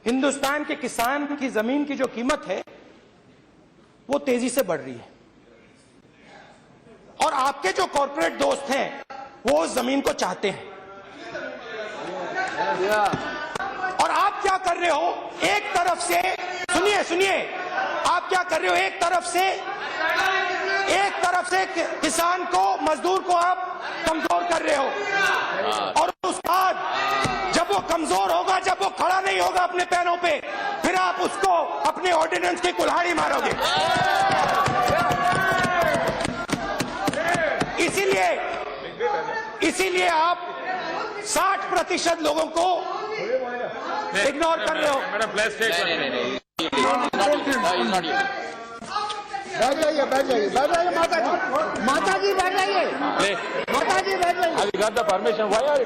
हिंदुस्तान के किसान की जमीन की जो कीमत है वो तेजी से बढ़ रही है और आपके जो कॉर्पोरेट दोस्त हैं वो उस जमीन को चाहते हैं। और आप क्या कर रहे हो, एक तरफ से सुनिए आप क्या कर रहे हो, एक तरफ से किसान को, मजदूर को आप कमजोर कर रहे हो और उसके बाद जब वो कमजोर होगा, जब वो खड़ा नहीं होगा अपने पैरों पे, फिर आप उसको अपने ऑर्डिनेंस की कुल्हाड़ी मारोगे। इसीलिए आप 60% लोगों को इग्नोर कर रहे हो। बैठ जाइए माता जी बैठ जाइए। Have you got the permission? Why are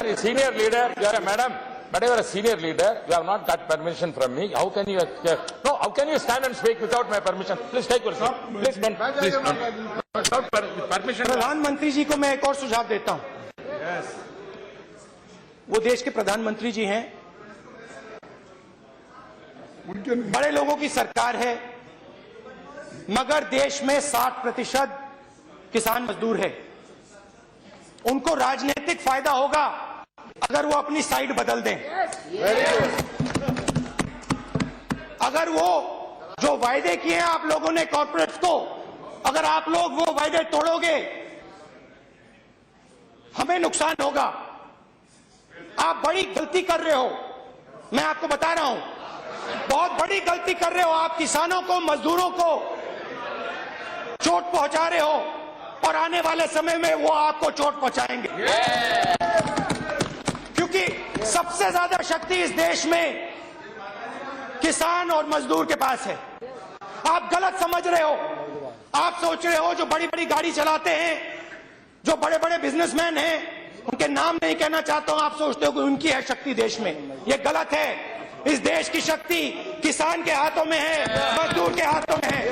you a senior leader? You are a madam, but you are a senior leader. You have not got permission from me. How can you? No, how can you stand and speak without my permission? Please take your seat. Please don't. Please don't. Without permission. प्रधानमंत्री जी को मैं एक और सुझाव देता हूं। वो देश के प्रधानमंत्री जी हैं, बड़े लोगों की सरकार है, मगर देश में 60% किसान मजदूर है। उनको राजनीतिक फायदा होगा अगर वो अपनी साइड बदल दें। अगर वो जो वायदे किए हैं आप लोगों ने कॉर्पोरेट्स को, अगर आप लोग वो वायदे तोड़ोगे, हमें नुकसान होगा। आप बड़ी गलती कर रहे हो, मैं आपको बता रहा हूं, बहुत बड़ी गलती कर रहे हो। आप किसानों को, मजदूरों को चोट पहुंचा रहे हो और आने वाले समय में वो आपको चोट पहुंचाएंगे, क्योंकि सबसे ज्यादा शक्ति इस देश में किसान और मजदूर के पास है। आप गलत समझ रहे हो। आप सोच रहे हो जो बड़ी बड़ी गाड़ी चलाते हैं, जो बड़े बड़े बिजनेसमैन हैं, उनके नाम नहीं कहना चाहता हूं, आप सोचते हो कि उनकी है शक्ति देश में। ये गलत है। इस देश की शक्ति किसान के हाथों में है, मजदूर के हाथों में है।